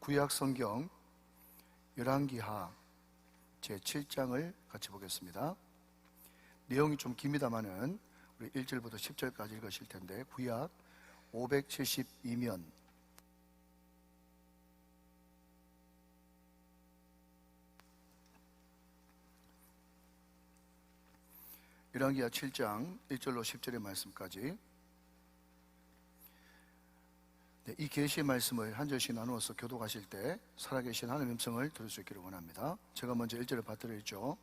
구약 성경 열왕기하 제7장을 같이 보겠습니다. 내용이 좀 깁니다만은 우리 1절부터 10절까지 읽으실 텐데, 구약 572면 열왕기하 7장 1절로 10절의 말씀까지, 이 계시의 말씀을 한 절씩 나누어서 교독하실 때 살아계신 하나님의 음성을 들을 수 있기를 원합니다. 제가 먼저 1절을 받들어있죠.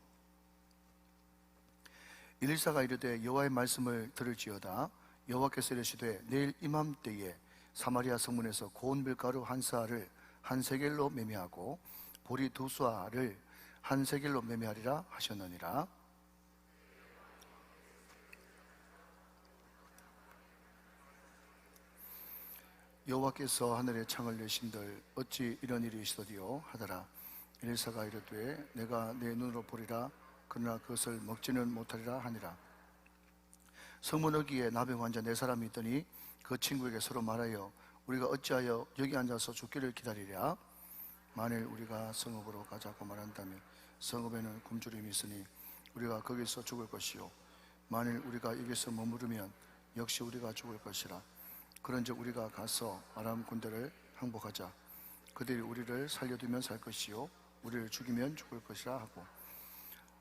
일사가 이르되 여호와의 말씀을 들을지어다. 여호와께서 이르시되 내일 이맘때에 사마리아 성문에서 고운 밀가루 한 사알을 한 세겔로 매매하고 보리 두 수알을 한 세겔로 매매하리라 하셨느니라. 여호와께서 하늘에 창을 내신들 어찌 이런 일이 있으리요 하더라. 엘사가 이르되 내가 내 눈으로 보리라. 그러나 그것을 먹지는 못하리라 하니라. 성문 어귀에 나병 환자 4사람이 있더니 그 친구에게 서로 말하여 우리가 어찌하여 여기 앉아서 죽기를 기다리랴. 만일 우리가 성읍으로 가자고 말한다면 성읍에는 굶주림이 있으니 우리가 거기서 죽을 것이요, 만일 우리가 여기서 머무르면 역시 우리가 죽을 것이라. 그런즉 우리가 가서 아람 군대를 항복하자. 그들이 우리를 살려두면 살 것이요 우리를 죽이면 죽을 것이라 하고,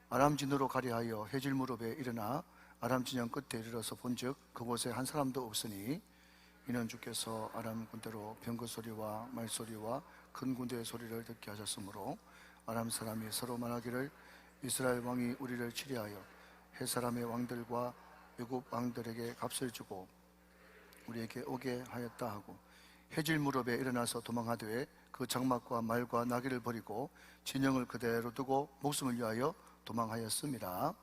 아람 진으로 가리하여 해질 무렵에 일어나 아람 진영 끝에 이르러서 본즉 그곳에 한 사람도 없으니 이는 주께서 아람 군대로 병거 소리와 말소리와 큰 군대의 소리를 듣게 하셨으므로 아람 사람이 서로 말하기를 이스라엘 왕이 우리를 치리하여 해 사람의 왕들과 애굽 왕들에게 값을 주고 우리에게 오게 하였다 하고, 해질 무렵에 일어나서 도망하되 그 장막과 말과 나귀를 버리고 진영을 그대로 두고 목숨을 위하여 도망하였습니다.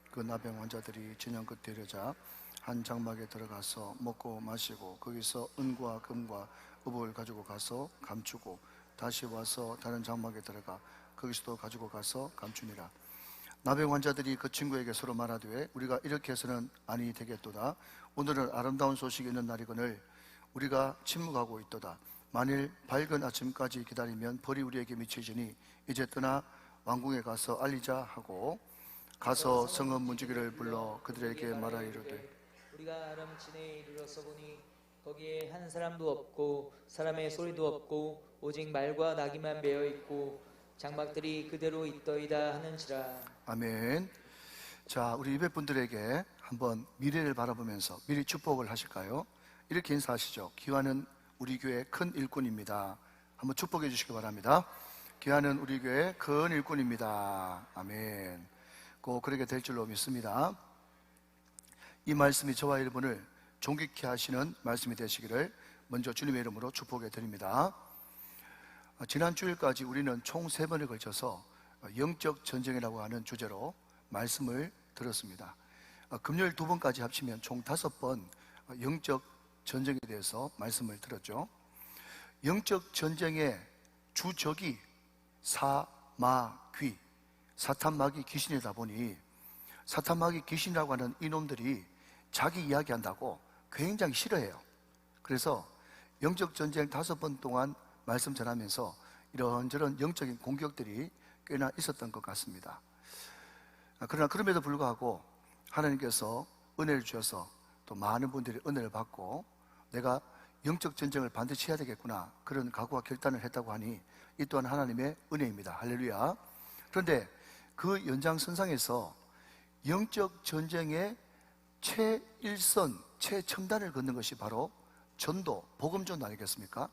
그 나병 환자들이 진영 끝에 이르자 한 장막에 들어가서 먹고 마시고 거기서 은과 금과 의복을 가지고 가서 감추고 다시 와서 다른 장막에 들어가 거기서도 가지고 가서 감추니라. 나병 환자들이 그 친구에게 서로 말하되 우리가 이렇게 해서는 아니 되겠도다. 오늘은 아름다운 소식이 있는 날이거늘 우리가 침묵하고 있도다. 만일 밝은 아침까지 기다리면 벌이 우리에게 미치지니 이제 떠나 왕궁에 가서 알리자 하고, 가서 성읍 문지기를 불러 그들에게 말하이르되 우리가 아람 진에 이르러서 보니 거기에 한 사람도 없고 사람의 소리도 없고 오직 말과 나귀만 베어 있고 장막들이 그대로 있더이다 하는지라. 아멘. 자, 우리 200분들에게 한번 미래를 바라보면서 미리 축복을 하실까요? 이렇게 인사하시죠. 기와는 우리 교회 큰 일꾼입니다. 한번 축복해 주시기 바랍니다. 기와는 우리 교회 큰 일꾼입니다. 아멘. 꼭 그렇게 될 줄로 믿습니다. 이 말씀이 저와 여러분을 존귀케 하시는 말씀이 되시기를 먼저 주님의 이름으로 축복해 드립니다. 지난 주일까지 우리는 총 3번에 걸쳐서 영적 전쟁이라고 하는 주제로 말씀을 들었습니다. 금요일 2번까지 합치면 총 5번 영적 전쟁에 대해서 말씀을 들었죠. 영적 전쟁의 주적이 사마귀, 사탄마귀 귀신이다 보니 사탄마귀 귀신이라고 하는 이놈들이 자기 이야기한다고 굉장히 싫어해요. 그래서 영적 전쟁 5번 동안 말씀 전하면서 이런저런 영적인 공격들이 꽤나 있었던 것 같습니다. 그러나 그럼에도 불구하고 하나님께서 은혜를 주셔서 또 많은 분들이 은혜를 받고 내가 영적 전쟁을 반드시 해야 되겠구나, 그런 각오와 결단을 했다고 하니 이 또한 하나님의 은혜입니다. 할렐루야. 그런데 그 연장선상에서 영적 전쟁의 최일선, 최첨단을 걷는 것이 바로 전도, 복음전도 아니겠습니까?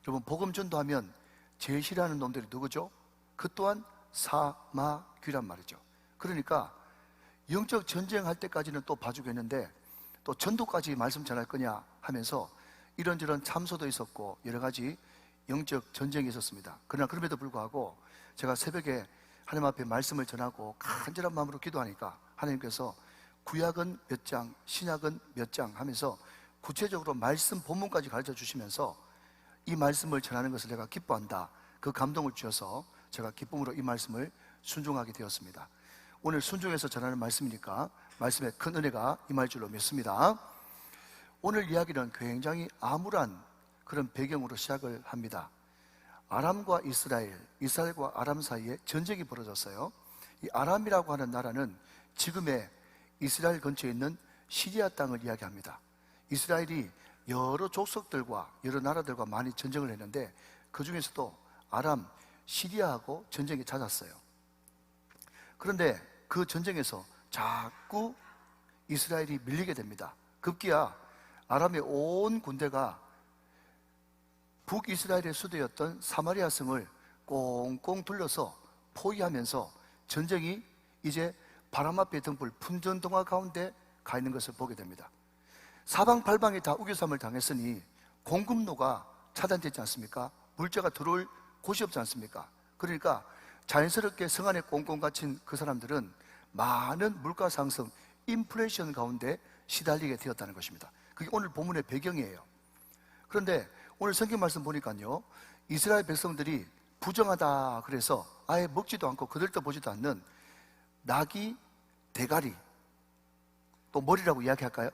여러분, 복음전도 하면 제일 싫어하는 놈들이 누구죠? 그 또한 사마귀란 말이죠. 그러니까 영적 전쟁할 때까지는 또 봐주겠는데 또 전도까지 말씀 전할 거냐 하면서 이런저런 참소도 있었고 여러 가지 영적 전쟁이 있었습니다. 그러나 그럼에도 불구하고 제가 새벽에 하나님 앞에 말씀을 전하고 간절한 마음으로 기도하니까 하나님께서 구약은 몇 장, 신약은 몇 장 하면서 구체적으로 말씀 본문까지 가르쳐 주시면서 이 말씀을 전하는 것을 내가 기뻐한다, 그 감동을 주셔서 제가 기쁨으로 이 말씀을 순종하게 되었습니다. 오늘 순종해서 전하는 말씀이니까 말씀에 큰 은혜가 임할 줄로 믿습니다. 오늘 이야기는 굉장히 암울한 그런 배경으로 시작을 합니다. 아람과 이스라엘, 이스라엘과 아람 사이에 전쟁이 벌어졌어요. 이 아람이라고 하는 나라는 지금의 이스라엘 근처에 있는 시리아 땅을 이야기합니다. 이스라엘이 여러 족속들과 여러 나라들과 많이 전쟁을 했는데 그 중에서도 아람, 시리아하고 전쟁이 잦았어요. 그런데 그 전쟁에서 자꾸 이스라엘이 밀리게 됩니다. 급기야 아람의 온 군대가 북이스라엘의 수도였던 사마리아 성을 꽁꽁 둘러서 포위하면서 전쟁이 이제 바람 앞에 등불 풍전등화 가운데 가 있는 것을 보게 됩니다. 사방팔방이 다 우겨쌈을 당했으니 공급로가 차단되지 않습니까? 물자가 들어올 곳이 없지 않습니까? 그러니까 자연스럽게 성 안에 꽁꽁 갇힌 그 사람들은 많은 물가 상승, 인플레이션 가운데 시달리게 되었다는 것입니다. 그게 오늘 본문의 배경이에요. 그런데 오늘 성경 말씀 보니까요, 이스라엘 백성들이 부정하다 그래서 아예 먹지도 않고 그들도 보지도 않는 나귀 대가리, 또 머리라고 이야기할까요?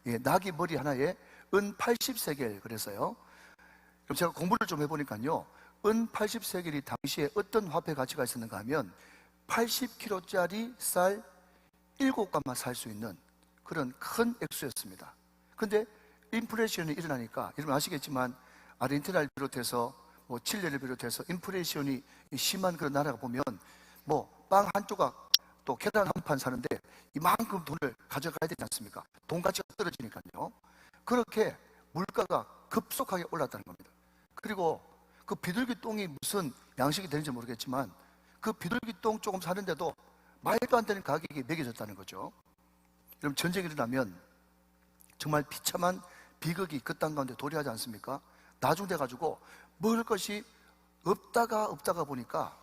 예, 나귀 머리 하나에 은 80세겔 그랬어요. 그럼 제가 공부를 좀 해보니까요, 은 80세겔이 당시에 어떤 화폐 가치가 있었는가 하면 80kg짜리 쌀 7갑만 살 수 있는 그런 큰 액수였습니다. 근데 인플레이션이 일어나니까, 여러분 아시겠지만 아르헨티나를 비롯해서 칠레를 비롯해서 인플레이션이 심한 그런 나라가 보면 빵 한 조각 또 계란 한 판 사는데 이만큼 돈을 가져가야 되지 않습니까? 돈 가치가 떨어지니까요. 그렇게 물가가 급속하게 올랐다는 겁니다. 그리고 그 비둘기 똥이 무슨 양식이 되는지 모르겠지만 그 비둘기 똥 조금 사는데도 말도 안 되는 가격이 매겨졌다는 거죠. 여러분 전쟁이 일어나면 정말 비참한 비극이 그 땅 가운데 도래하지 않습니까? 나중돼가지고 먹을 것이 없다가 보니까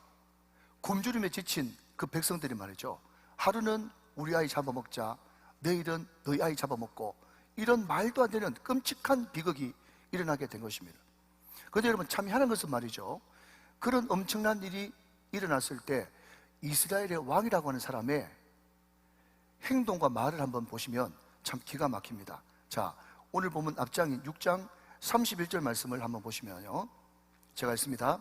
굶주림에 지친 그 백성들이 말이죠, 하루는 우리 아이 잡아먹자, 내일은 너희 아이 잡아먹고, 이런 말도 안 되는 끔찍한 비극이 일어나게 된 것입니다. 그런데 여러분 참 희한한 것은 말이죠, 그런 엄청난 일이 일어났을 때 이스라엘의 왕이라고 하는 사람의 행동과 말을 한번 보시면 참 기가 막힙니다. 자, 오늘 보면 앞장인 6장 31절 말씀을 한번 보시면요, 제가 읽습니다.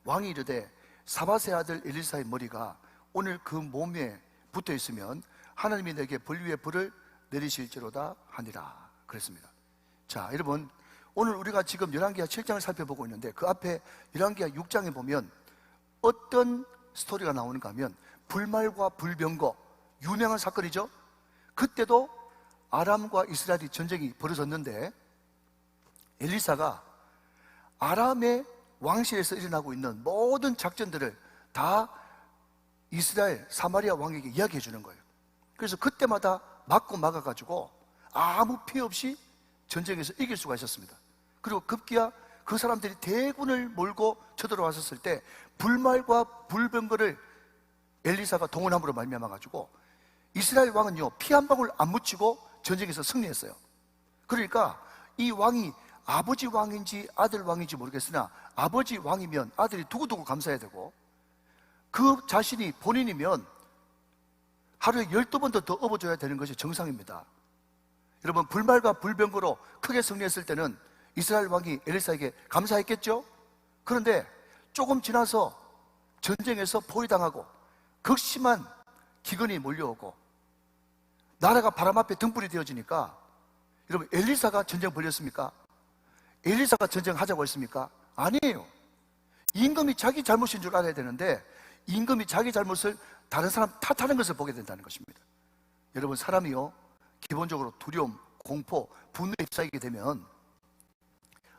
왕이 이르되 사밧의 아들 엘리사의 머리가 오늘 그 몸에 붙어 있으면 하나님이 내게 불 위에 불을 내리실지로다 하니라 그랬습니다. 자, 여러분 오늘 우리가 지금 열왕기하 7장을 살펴보고 있는데 그 앞에 열왕기하 6장에 보면 어떤 스토리가 나오는가 하면 불말과 불병거, 유명한 사건이죠. 그때도 아람과 이스라엘이 전쟁이 벌어졌는데 엘리사가 아람의 왕실에서 일어나고 있는 모든 작전들을 다 이스라엘 사마리아 왕에게 이야기해 주는 거예요. 그래서 그때마다 맞고 막아가지고 아무 피해 없이 전쟁에서 이길 수가 있었습니다. 그리고 급기야 그 사람들이 대군을 몰고 쳐들어왔었을 때 불말과 불병거를 엘리사가 동원함으로 말미암아가지고 이스라엘 왕은요 피 한 방울 안 묻히고 전쟁에서 승리했어요. 그러니까 이 왕이 아버지 왕인지 아들 왕인지 모르겠으나 아버지 왕이면 아들이 두고두고 감사해야 되고 그 자신이 본인이면 하루에 12번도 더 업어줘야 되는 것이 정상입니다. 여러분 불말과 불병거로 크게 승리했을 때는 이스라엘 왕이 엘리사에게 감사했겠죠? 그런데 조금 지나서 전쟁에서 포위당하고 극심한 기근이 몰려오고 나라가 바람 앞에 등불이 되어지니까 여러분 엘리사가 전쟁 벌였습니까? 엘리사가 전쟁하자고 했습니까? 아니에요. 임금이 자기 잘못인 줄 알아야 되는데 임금이 자기 잘못을 다른 사람 탓하는 것을 보게 된다는 것입니다. 여러분 사람이요 기본적으로 두려움, 공포, 분노에 휩싸이게 되면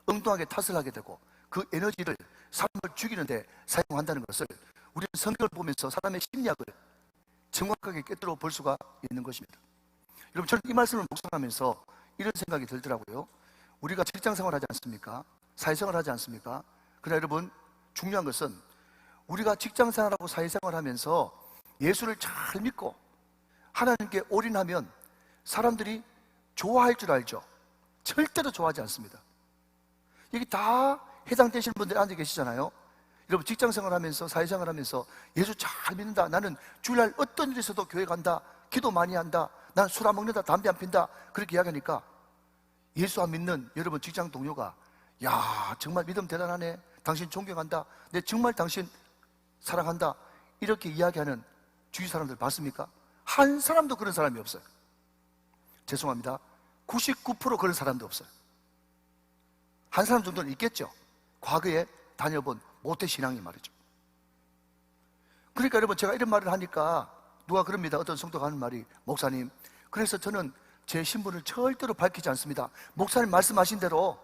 엉뚱하게 탓을 하게 되고 그 에너지를 사람을 죽이는데 사용한다는 것을 우리는 성경을 보면서 사람의 심리학을 정확하게 꿰뚫어 볼 수가 있는 것입니다. 여러분 저는 이 말씀을 묵상하면서 이런 생각이 들더라고요. 우리가 직장생활 하지 않습니까? 사회생활 하지 않습니까? 그러나 여러분 중요한 것은 우리가 직장생활하고 사회생활 하면서 예수를 잘 믿고 하나님께 올인하면 사람들이 좋아할 줄 알죠? 절대로 좋아하지 않습니다. 여기 다 해당되시는 분들이 앉아 계시잖아요. 여러분 직장생활 하면서 사회생활 하면서 예수 잘 믿는다, 나는 주일날 어떤 일이 있어도 교회 간다, 기도 많이 한다, 난 술 안 먹는다, 담배 안 핀다, 그렇게 이야기하니까 예수 안 믿는 여러분 직장 동료가 야, 정말 믿음 대단하네. 당신 존경한다. 내 정말 당신 사랑한다. 이렇게 이야기하는 주위 사람들 봤습니까? 한 사람도 그런 사람이 없어요. 죄송합니다. 99% 그런 사람도 없어요. 한 사람 정도는 있겠죠. 과거에 다녀본 모태 신앙이 말이죠. 그러니까 여러분, 제가 이런 말을 하니까 누가 그럽니다. 어떤 성도가 하는 말이, 목사님, 그래서 저는 제 신분을 절대로 밝히지 않습니다. 목사님 말씀하신 대로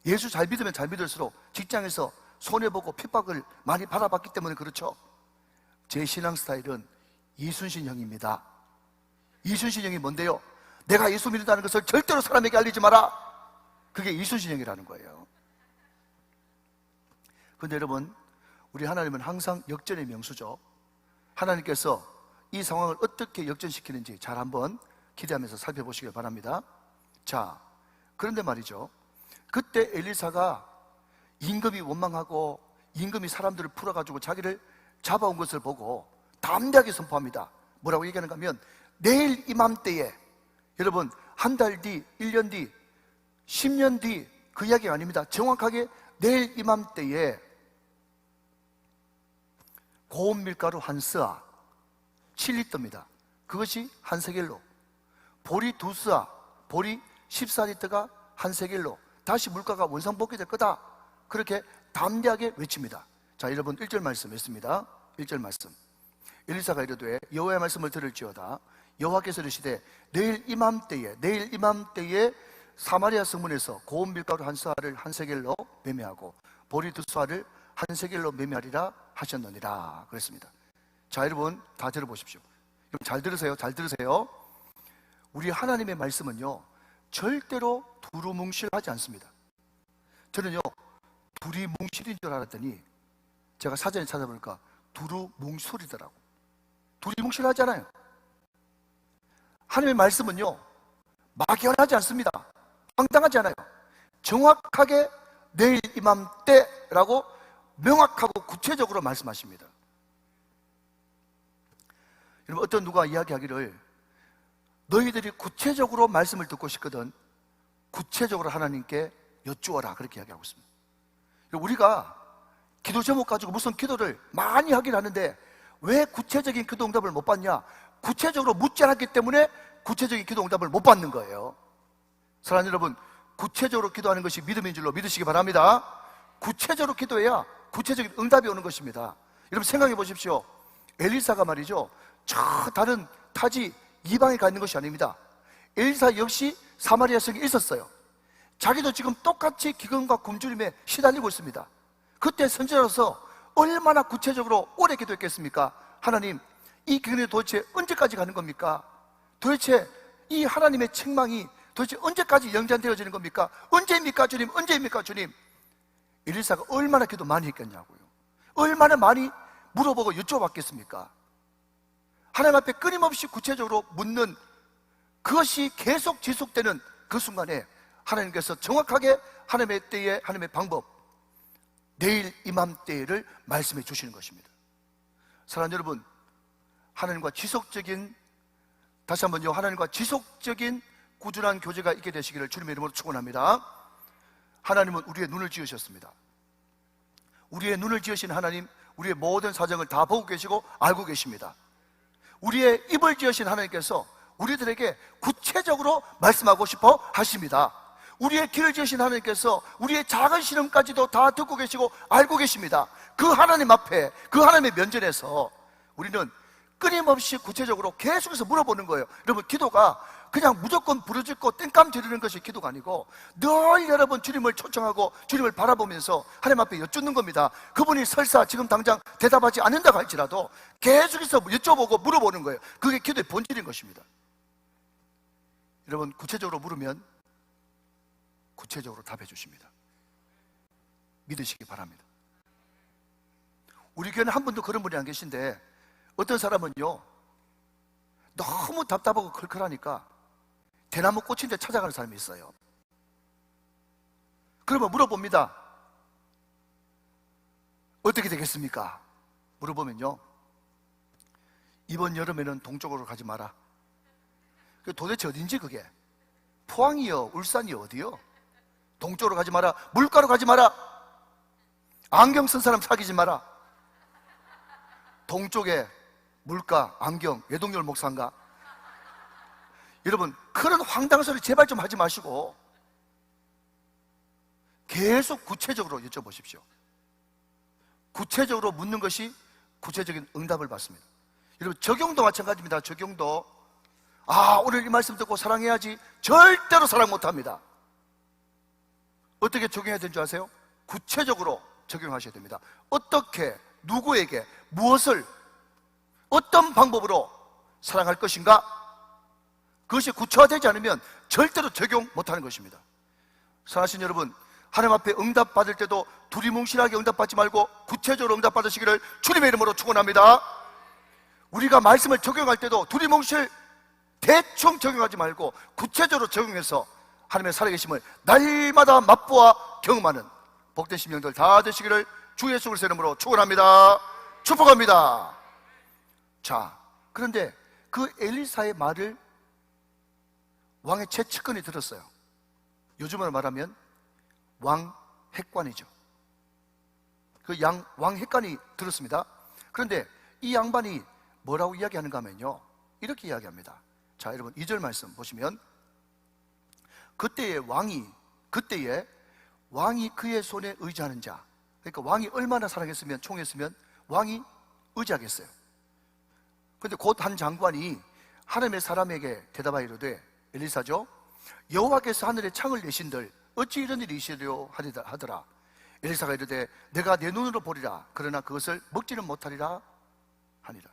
예수 잘 믿으면 잘 믿을수록 직장에서 손해보고 핍박을 많이 받아봤기 때문에 그렇죠. 제 신앙 스타일은 이순신형입니다. 이순신형이 뭔데요? 내가 예수 믿는다는 것을 절대로 사람에게 알리지 마라. 그게 이순신형이라는 거예요. 그런데 여러분, 우리 하나님은 항상 역전의 명수죠. 하나님께서 이 상황을 어떻게 역전시키는지 잘 한번 기대하면서 살펴보시길 바랍니다. 자, 그런데 말이죠, 그때 엘리사가 임금이 원망하고 임금이 사람들을 풀어가지고 자기를 잡아온 것을 보고 담대하게 선포합니다. 뭐라고 얘기하는가 하면, 내일 이맘때에, 여러분, 한 달 뒤, 1년 뒤, 10년 뒤 그 이야기가 아닙니다. 정확하게 내일 이맘때에 고운 밀가루 한 스아, 7리터입니다. 그것이 한 세겔로, 보리 2스아, 보리 14리터가 한 세겔로 다시 물가가 원상복귀 될 거다. 그렇게 담대하게 외칩니다. 자, 여러분 1절 말씀 했습니다. 1절 말씀. 엘리사가 이르되 여호와의 말씀을 들을지어다. 여호와께서 이르시되 내일 이맘때에 사마리아 성문에서 고운 밀가루 한 스아를 한 세겔로 매매하고 보리 2스아를 한 세겔로 매매하리라 하셨느니라 그랬습니다. 자, 여러분 다 들어보십시오. 여러분 잘 들으세요. 잘 들으세요. 우리 하나님의 말씀은요, 절대로 두루뭉실하지 않습니다. 저는요, 두리뭉실인 줄 알았더니 제가 사전에 찾아보니까 두루뭉술이더라고. 두리뭉실하잖아요. 하나님의 말씀은요, 막연하지 않습니다. 황당하지 않아요. 정확하게 내일 이맘때라고 명확하고 구체적으로 말씀하십니다. 여러분, 어떤 누가 이야기하기를, 너희들이 구체적으로 말씀을 듣고 싶거든 구체적으로 하나님께 여쭈어라, 그렇게 이야기하고 있습니다. 우리가 기도 제목 가지고 무슨 기도를 많이 하긴 하는데 왜 구체적인 기도 응답을 못 받냐? 구체적으로 묻지 않았기 때문에 구체적인 기도 응답을 못 받는 거예요. 사랑하는 여러분, 구체적으로 기도하는 것이 믿음인 줄로 믿으시기 바랍니다. 구체적으로 기도해야 구체적인 응답이 오는 것입니다. 여러분 생각해 보십시오. 엘리사가 말이죠, 저 다른 타지 이방에 가 있는 것이 아닙니다. 엘리사 역시 사마리아 성에 있었어요. 자기도 지금 똑같이 기근과 굶주림에 시달리고 있습니다. 그때 선지자로서 얼마나 구체적으로 오래 기도했겠습니까? 하나님, 이 기근이 도대체 언제까지 가는 겁니까? 도대체 이 하나님의 책망이 도대체 언제까지 연장되어지는 겁니까? 언제입니까 주님? 언제입니까 주님? 엘리사가 얼마나 기도 많이 했겠냐고요. 얼마나 많이 물어보고 여쭤봤겠습니까? 하나님 앞에 끊임없이 구체적으로 묻는 그것이 계속 지속되는 그 순간에 하나님께서 정확하게 하나님의 때에 하나님의 방법, 내일 이맘때를 말씀해 주시는 것입니다. 사랑하는 여러분, 하나님과 지속적인, 다시 한번요, 하나님과 지속적인 꾸준한 교제가 있게 되시기를 주님의 이름으로 축원합니다. 하나님은 우리의 눈을 지으셨습니다. 우리의 눈을 지으신 하나님, 우리의 모든 사정을 다 보고 계시고 알고 계십니다. 우리의 입을 지으신 하나님께서 우리들에게 구체적으로 말씀하고 싶어 하십니다. 우리의 길을 지으신 하나님께서 우리의 작은 시름까지도 다 듣고 계시고 알고 계십니다. 그 하나님 앞에, 그 하나님의 면전에서 우리는 끊임없이 구체적으로 계속해서 물어보는 거예요. 여러분, 기도가 그냥 무조건 부르짖고 땡깡 지르는 것이 기도가 아니고 늘 여러분 주님을 초청하고 주님을 바라보면서 하나님 앞에 여쭙는 겁니다. 그분이 설사 지금 당장 대답하지 않는다고 할지라도 계속해서 여쭤보고 물어보는 거예요. 그게 기도의 본질인 것입니다. 여러분, 구체적으로 물으면 구체적으로 답해 주십니다. 믿으시기 바랍니다. 우리 교회는 한 분도 그런 분이 안 계신데, 어떤 사람은요, 너무 답답하고 클클하니까 대나무 꽃인데 찾아가는 사람이 있어요. 그러면 물어봅니다. 어떻게 되겠습니까? 물어보면요, 이번 여름에는 동쪽으로 가지 마라. 도대체 어딘지 그게? 포항이요? 울산이요? 어디요? 동쪽으로 가지 마라, 물가로 가지 마라, 안경 쓴 사람 사귀지 마라. 동쪽에 물가, 안경, 외동열 목사인가? 여러분, 그런 황당한 소리 제발 좀 하지 마시고 계속 구체적으로 여쭤보십시오. 구체적으로 묻는 것이 구체적인 응답을 받습니다. 여러분, 적용도 마찬가지입니다. 적용도 오늘 이 말씀 듣고 사랑해야지, 절대로 사랑 못합니다. 어떻게 적용해야 되는 줄 아세요? 구체적으로 적용하셔야 됩니다. 어떻게, 누구에게, 무엇을, 어떤 방법으로 사랑할 것인가? 그것이 구체화되지 않으면 절대로 적용 못하는 것입니다. 사랑하신 여러분, 하나님 앞에 응답받을 때도 두리뭉실하게 응답받지 말고 구체적으로 응답받으시기를 주님의 이름으로 축원합니다. 우리가 말씀을 적용할 때도 두리뭉실 대충 적용하지 말고 구체적으로 적용해서 하나님의 살아계심을 날마다 맛보아 경험하는 복된 심령들 다 되시기를 주 예수 그리스도의 이름으로 축원합니다. 축복합니다. 자, 그런데 그 엘리사의 말을 왕의 최측근이 들었어요. 요즘으로 말하면 왕 핵관이죠. 그 왕 핵관이 들었습니다. 그런데 이 양반이 뭐라고 이야기하는가 하면요, 이렇게 이야기합니다. 자, 여러분 2절 말씀 보시면 그때에 왕이 그의 손에 의지하는 자, 그러니까 왕이 얼마나 사랑했으면, 총했으면 왕이 의지하겠어요. 그런데 곧 한 장관이 하나님의 사람에게 대답하여 이르되, 엘리사죠, 여호와께서 하늘에 창을 내신들 어찌 이런 일이 있으려 하더라. 엘리사가 이르되 내가 내 눈으로 보리라, 그러나 그것을 먹지는 못하리라 하니라.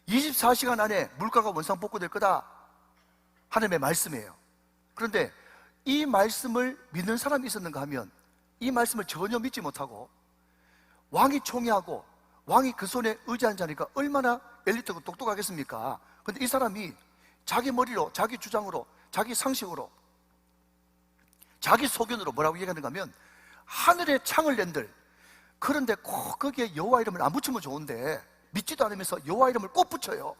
24시간 안에 물가가 원상복구될 거다, 하나님의 말씀이에요. 그런데 이 말씀을 믿는 사람이 있었는가 하면 이 말씀을 전혀 믿지 못하고 왕이 총애하고 왕이 그 손에 의지한 자니까 얼마나 엘리트고 똑똑하겠습니까? 그런데 이 사람이 자기 머리로, 자기 주장으로, 자기 상식으로, 자기 소견으로 뭐라고 얘기하는가 하면 하늘에 창을 낸들, 그런데 꼭 거기에 여호와 이름을 안 붙이면 좋은데 믿지도 않으면서 여호와 이름을 꼭 붙여요.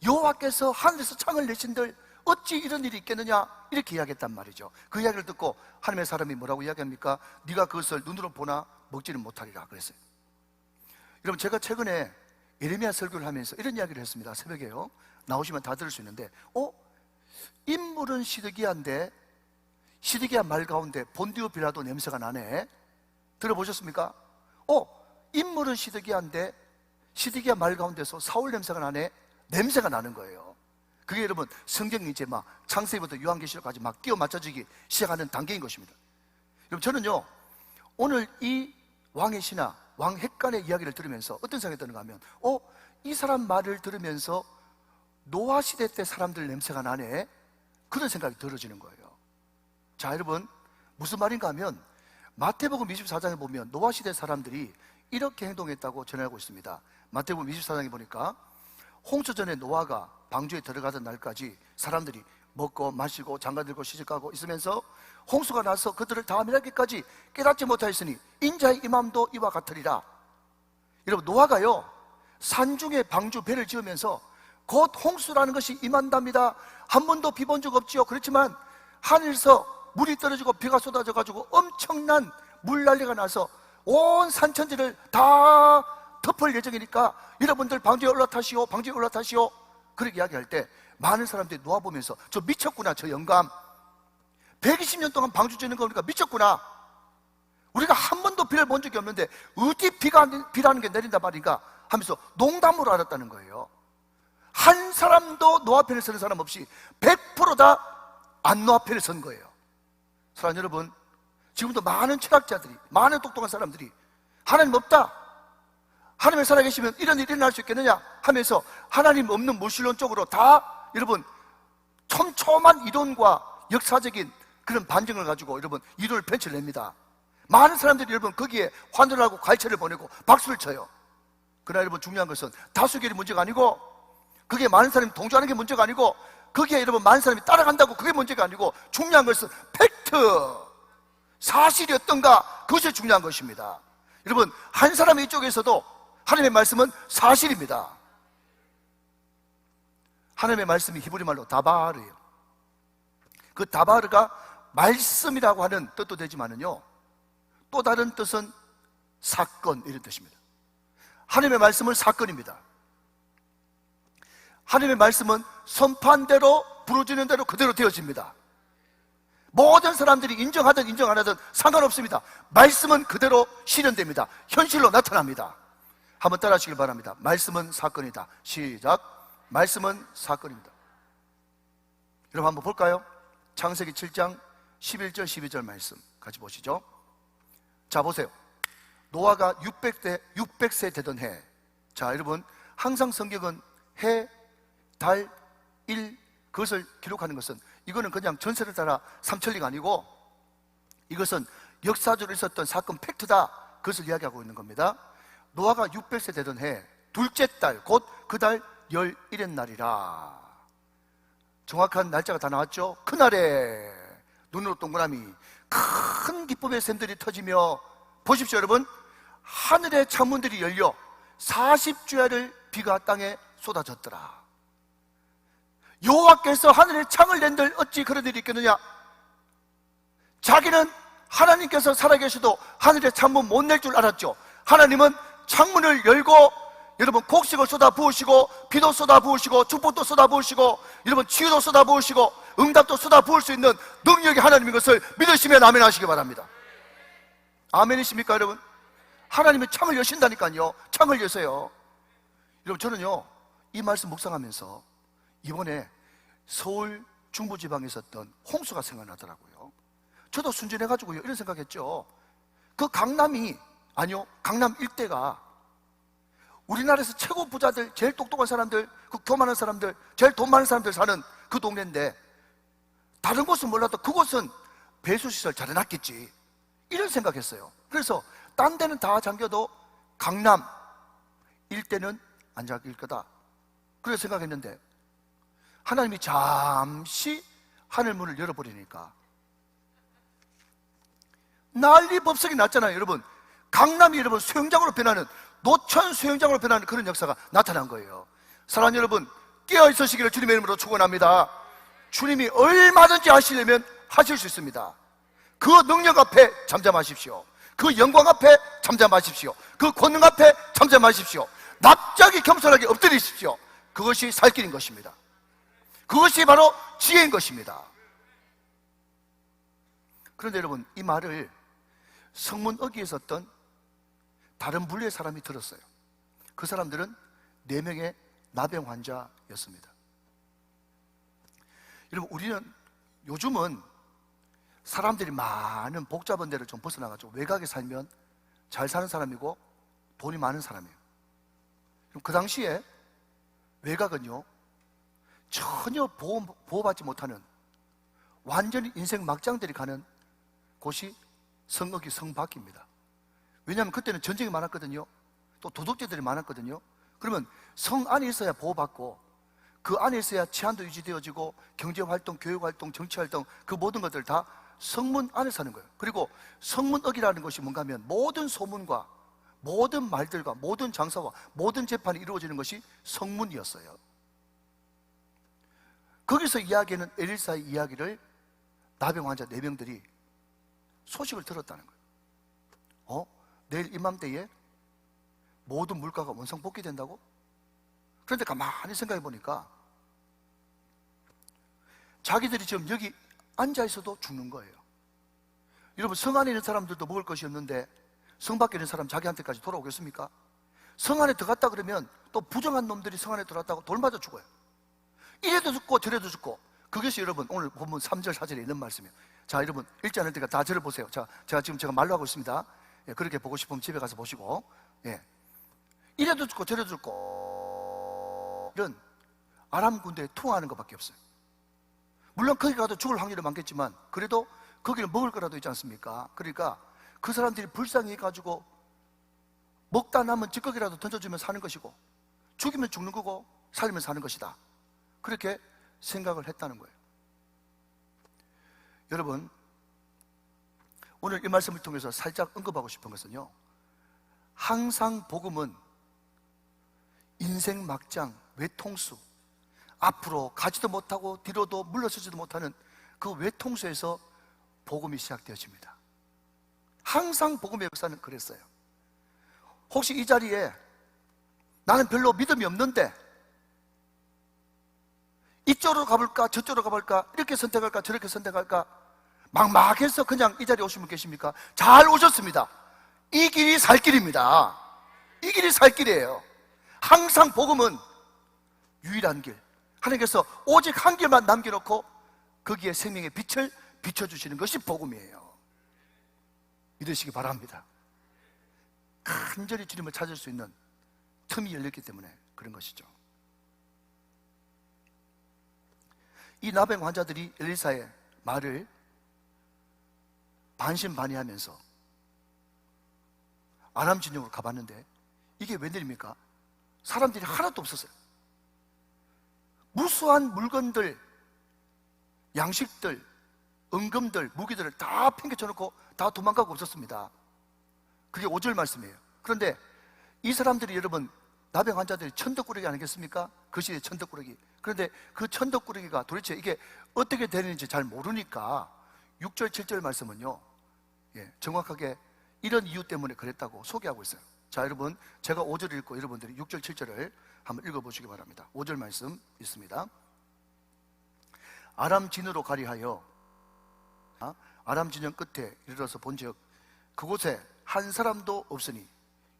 여호와께서 하늘에서 창을 내신들 어찌 이런 일이 있겠느냐, 이렇게 이야기했단 말이죠. 그 이야기를 듣고 하나님의 사람이 뭐라고 이야기합니까? 네가 그것을 눈으로 보나 먹지는 못하리라 그랬어요. 여러분, 제가 최근에 예레미야 설교를 하면서 이런 이야기를 했습니다. 새벽에요. 나오시면 다 들을 수 있는데, 인물은 시드기야인데 시드기야 말 가운데 본디오 빌라도 냄새가 나네. 들어보셨습니까? 인물은 시드기야인데 시드기야 말 가운데서 사울 냄새가 나네. 냄새가 나는 거예요. 그게 여러분 성경이 이제 막 창세기부터 요한계시록까지 막 끼워 맞춰지기 시작하는 단계인 것입니다. 여러분, 저는요 오늘 이 왕의 신하, 왕 핵관의 이야기를 들으면서 어떤 생각이 드는가 하면 이 사람 말을 들으면서 노아 시대 때 사람들 냄새가 나네, 그런 생각이 들어지는 거예요. 자, 여러분, 무슨 말인가 하면 마태복음 24장에 보면 노아 시대 사람들이 이렇게 행동했다고 전하고 있습니다. 마태복음 24장에 보니까 홍수 전에 노아가 방주에 들어가던 날까지 사람들이 먹고 마시고 장가들고 시집가고 있으면서 홍수가 나서 그들을 다 멸하기까지 깨닫지 못하였으니 인자의 임함도 이와 같으리라. 여러분, 노아가요 산중에 방주 배를 지으면서 곧 홍수라는 것이 임한답니다. 한 번도 비 본 적 없지요. 그렇지만 하늘에서 물이 떨어지고 비가 쏟아져 가지고 엄청난 물난리가 나서 온 산천지를 다 덮을 예정이니까 여러분들 방주에 올라타시오, 방주에 올라타시오, 그렇게 이야기할 때 많은 사람들이 놓아보면서 저 미쳤구나, 저 영감 120년 동안 방주 지는 거 보니까 미쳤구나, 우리가 한 번도 비를 본 적이 없는데 어디 비라는 게 내린단 말인가 하면서 농담으로 알았다는 거예요. 한 사람도 노아 편에 서는 사람 없이 100% 다 안 노아 편에 선 거예요. 사랑하는 여러분, 지금도 많은 철학자들이, 많은 똑똑한 사람들이 하나님 없다, 하나님의 살아계시면 이런 일이 일어날 수 있겠느냐 하면서 하나님 없는 무신론 쪽으로 다 여러분 촘촘한 이론과 역사적인 그런 반증을 가지고 여러분 이론을 펼쳐냅니다. 많은 사람들이 여러분 거기에 환호를 하고 갈채를 보내고 박수를 쳐요. 그러나 여러분 중요한 것은 다수결이 문제가 아니고, 그게 많은 사람이 동조하는 게 문제가 아니고, 거기에 여러분 많은 사람이 따라간다고 그게 문제가 아니고, 중요한 것은 팩트, 사실이 어떤가, 그것이 중요한 것입니다. 여러분, 한 사람의 이쪽에서도 하나님의 말씀은 사실입니다. 하나님의 말씀이 히브리 말로 다바르예요. 그 다바르가 말씀이라고 하는 뜻도 되지만은요, 또 다른 뜻은 사건, 이런 뜻입니다. 하나님의 말씀은 사건입니다. 하나님의 말씀은 선포한대로 부르짖는 대로 그대로 되어집니다. 모든 사람들이 인정하든 인정 안 하든 상관없습니다. 말씀은 그대로 실현됩니다. 현실로 나타납니다. 한번 따라 하시길 바랍니다. 말씀은 사건이다. 시작. 말씀은 사건입니다. 여러분 한번 볼까요? 창세기 7장 11절 12절 말씀 같이 보시죠. 자, 보세요. 노아가 600세 되던 해. 자, 여러분, 항상 성경은 해, 달, 일, 그것을 기록하는 것은, 이거는 그냥 전설에 따라 삼천리가 아니고 이것은 역사적으로 있었던 사건 팩트다, 그것을 이야기하고 있는 겁니다. 노아가 600세 되던 해 둘째 달, 곧 그 달 11의 날이라. 정확한 날짜가 다 나왔죠. 그날에 눈으로 동그라미, 큰 기쁨의 샘들이 터지며, 보십시오 여러분, 하늘의 창문들이 열려 40주야를 비가 땅에 쏟아졌더라. 여호와께서 하늘에 창을 낸들 어찌 그런 일이 있겠느냐. 자기는 하나님께서 살아계셔도 하늘에 창문 못 낼 줄 알았죠. 하나님은 창문을 열고 여러분 곡식을 쏟아 부으시고, 비도 쏟아 부으시고, 축복도 쏟아 부으시고, 여러분 치유도 쏟아 부으시고, 응답도 쏟아 부을 수 있는 능력이 하나님인 것을 믿으시면 아멘 하시기 바랍니다. 아멘이십니까 여러분? 하나님이 창을 여신다니까요. 창을 여세요. 여러분, 저는요 이 말씀 묵상하면서 이번에 서울 중부지방에 있었던 홍수가 생각나더라고요. 저도 순진해가지고요 이런 생각했죠. 그 강남이, 아니요, 강남 일대가 우리나라에서 최고 부자들, 제일 똑똑한 사람들, 그 교만한 사람들, 제일 돈 많은 사람들 사는 그 동네인데, 다른 곳은 몰라도 그곳은 배수시설 잘 해놨겠지, 이런 생각했어요. 그래서 딴 데는 다 잠겨도 강남 일대는 안 잠길 거다, 그렇게 생각했는데, 하나님이 잠시 하늘문을 열어버리니까 난리 법석이 났잖아요. 여러분, 강남이 여러분 수영장으로 변하는, 노천 수영장으로 변하는 그런 역사가 나타난 거예요. 사랑하는 여러분, 깨어있으시기를 주님의 이름으로 축원합니다. 주님이 얼마든지 하시려면 하실 수 있습니다. 그 능력 앞에 잠잠하십시오. 그 영광 앞에 잠잠하십시오. 그 권능 앞에 잠잠하십시오. 납작이 겸손하게 엎드리십시오. 그것이 살 길인 것입니다. 그것이 바로 지혜인 것입니다. 그런데 여러분, 이 말을 성문어기에 있었던 다른 분류의 사람이 들었어요. 그 사람들은 4명의 나병 환자였습니다. 여러분, 우리는 요즘은 사람들이 많은 복잡한 데를 좀 벗어나가지고 외곽에 살면 잘 사는 사람이고 돈이 많은 사람이에요. 그 당시에 외곽은요 전혀 보호받지 못하는 완전히 인생 막장들이 가는 곳이 성읍이 성밖입니다. 왜냐하면 그때는 전쟁이 많았거든요. 또 도둑질들이 많았거든요. 그러면 성 안에 있어야 보호받고, 그 안에 있어야 치안도 유지되어지고, 경제활동, 교육활동, 정치활동, 그 모든 것들 다 성문 안에 사는 거예요. 그리고 성문역이라는 것이 뭔가 하면 모든 소문과 모든 말들과 모든 장사와 모든 재판이 이루어지는 것이 성문이었어요. 거기서 이야기하는 엘리사의 이야기를 나병 환자 4명들이 소식을 들었다는 거예요. 내일 이맘때에 모든 물가가 원상복귀 된다고? 그런데 가만히 생각해 보니까 자기들이 지금 여기 앉아 있어도 죽는 거예요. 여러분, 성 안에 있는 사람들도 먹을 것이 없는데 성 밖에 있는 사람 자기한테까지 돌아오겠습니까? 성 안에 들어갔다 그러면 또 부정한 놈들이 성 안에 들어갔다고 돌 맞아 죽어요. 이래도 죽고 저래도 죽고. 그것이 여러분 오늘 본문 3절 4절에 있는 말씀이에요. 자, 여러분 읽지 않을 테니까 다 저를 보세요. 자, 제가 말로 하고 있습니다. 예, 그렇게 보고 싶으면 집에 가서 보시고. 예. 이래도 죽고 저래도 죽고. 이런 아람 군대에 투항하는 것밖에 없어요. 물론 거기 가도 죽을 확률이 많겠지만 그래도 거기는 먹을 거라도 있지 않습니까? 그러니까 그 사람들이 불쌍히 가지고 먹다 남은 찌꺼기라도 던져주면 사는 것이고, 죽이면 죽는 거고 살면 사는 것이다, 그렇게 생각을 했다는 거예요. 여러분, 오늘 이 말씀을 통해서 살짝 언급하고 싶은 것은요, 항상 복음은 인생 막장, 외통수, 앞으로 가지도 못하고 뒤로도 물러서지도 못하는 그 외통수에서 복음이 시작되어집니다. 항상 복음의 역사는 그랬어요. 혹시 이 자리에 나는 별로 믿음이 없는데 이쪽으로 가볼까 저쪽으로 가볼까, 이렇게 선택할까 저렇게 선택할까 막막해서 그냥 이 자리에 오신 분 계십니까? 잘 오셨습니다. 이 길이 살 길입니다. 이 길이 살 길이에요. 항상 복음은 유일한 길, 하나님께서 오직 한 길만 남겨놓고 거기에 생명의 빛을 비춰주시는 것이 복음이에요. 믿으시기 바랍니다. 간절히 주님을 찾을 수 있는 틈이 열렸기 때문에 그런 것이죠. 이 나병 환자들이 엘리사의 말을 반신반의하면서 아람 진영으로 가봤는데 이게 웬일입니까? 사람들이 하나도 없었어요. 무수한 물건들, 양식들, 은금들, 무기들을 다 팽개쳐놓고 다 도망가고 없었습니다. 그게 5절 말씀이에요. 그런데 이 사람들이, 여러분, 나병 환자들이 천덕꾸러기 아니겠습니까? 그 시대의 천덕꾸러기. 그런데 그 천덕꾸러기가 도대체 이게 어떻게 되는지 잘 모르니까 6절, 7절 말씀은요, 정확하게 이런 이유 때문에 그랬다고 소개하고 있어요. 자, 여러분, 제가 5절 읽고 여러분들이 6절, 7절을 한번 읽어보시기 바랍니다. 5절 말씀 있습니다. 아람 진으로 가리하여 아람 진영 끝에 이르러서 본즉 그곳에 한 사람도 없으니,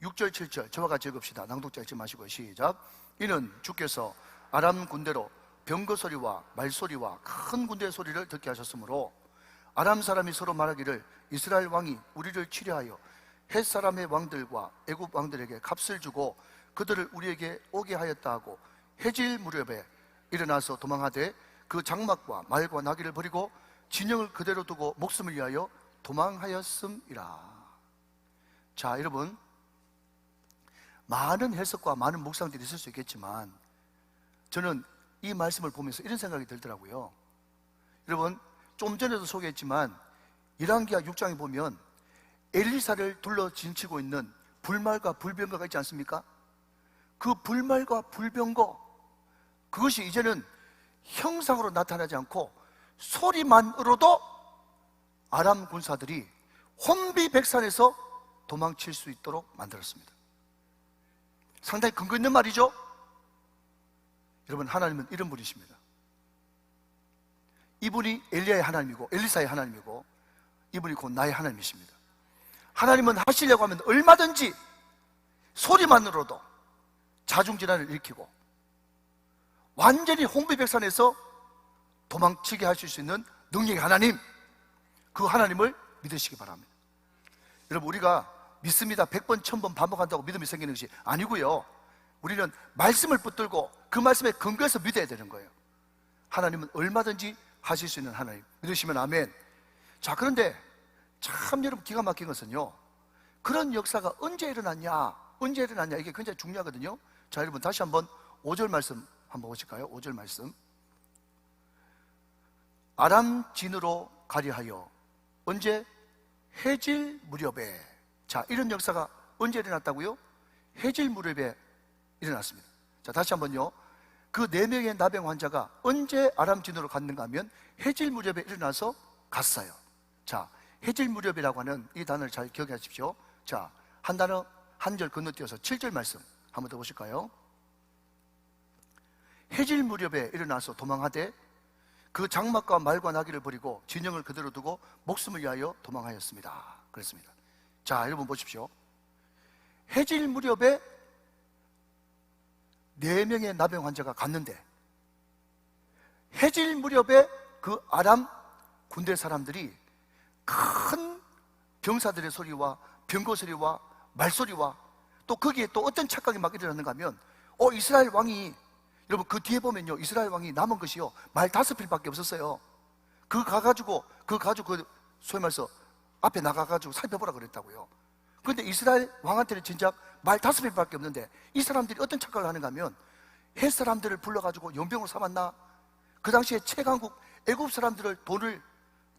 6절 7절 저와 같이 읽읍시다. 낭독자 읽지 마시고 시작. 이는 주께서 아람 군대로 병거 소리와 말소리와 큰 군대의 소리를 듣게 하셨으므로 아람 사람이 서로 말하기를 이스라엘 왕이 우리를 치려하여 헷 사람의 왕들과 애굽 왕들에게 값을 주고 그들을 우리에게 오게 하였다 하고 해질 무렵에 일어나서 도망하되 그 장막과 말과 나귀를 버리고 진영을 그대로 두고 목숨을 위하여 도망하였음이라. 자, 여러분, 많은 해석과 많은 묵상들이 있을 수 있겠지만 저는 이 말씀을 보면서 이런 생각이 들더라고요. 여러분, 좀 전에도 소개했지만 열왕기하 6장에 보면 엘리사를 둘러 진치고 있는 불말과 불병거가 있지 않습니까? 그 불말과 불병거, 그것이 이제는 형상으로 나타나지 않고 소리만으로도 아람 군사들이 혼비백산에서 도망칠 수 있도록 만들었습니다. 상당히 근거 있는 말이죠. 여러분, 하나님은 이런 분이십니다. 이분이 엘리야의 하나님이고 엘리사의 하나님이고 이분이 곧 나의 하나님이십니다. 하나님은 하시려고 하면 얼마든지 소리만으로도 자중질환을 일으키고 완전히 홍비백산에서 도망치게 하실 수 있는 능력의 하나님, 그 하나님을 믿으시기 바랍니다. 여러분, 우리가 믿습니다 100번 1000번 반복한다고 믿음이 생기는 것이 아니고요, 우리는 말씀을 붙들고 그 말씀에 근거해서 믿어야 되는 거예요. 하나님은 얼마든지 하실 수 있는 하나님, 믿으시면 아멘. 자, 그런데 참 여러분 기가 막힌 것은요, 그런 역사가 언제 일어났냐 이게 굉장히 중요하거든요. 자, 여러분 다시 한번 5절 말씀 한번 보실까요? 5절 말씀. 아람 진으로 가리하여 언제? 해질 무렵에. 자, 이런 역사가 언제 일어났다고요? 해질 무렵에 일어났습니다. 자, 다시 한번요. 그 4명의 나병 환자가 언제 아람 진으로 갔는가 하면 해질 무렵에 일어나서 갔어요. 자, 해질 무렵이라고 하는 이 단어를 잘 기억하십시오. 자, 한 단어 한 절 건너뛰어서 7절 말씀 한번 더 보실까요? 해질 무렵에 일어나서 도망하되 그 장막과 말과 나귀를 버리고 진영을 그대로 두고 목숨을 위하여 도망하였습니다. 그랬습니다. 자, 여러분 보십시오. 해질 무렵에 4명의 나병 환자가 갔는데 해질 무렵에 그 아람 군대 사람들이 큰 병사들의 소리와 병거 소리와 말소리와 또 거기에 또 어떤 착각이 막 일어났는가 하면 이스라엘 왕이, 여러분 그 뒤에 보면요, 이스라엘 왕이 남은 것이요 말 5필밖에 없었어요. 그거 가지고 소위 말해서 앞에 나가가지고 살펴보라 그랬다고요. 그런데 이스라엘 왕한테는 진작 말 5필밖에 없는데 이 사람들이 어떤 착각을 하는가 하면 헷 사람들을 불러가지고 용병으로 삼았나? 그 당시에 최강국 애굽 사람들을 돈을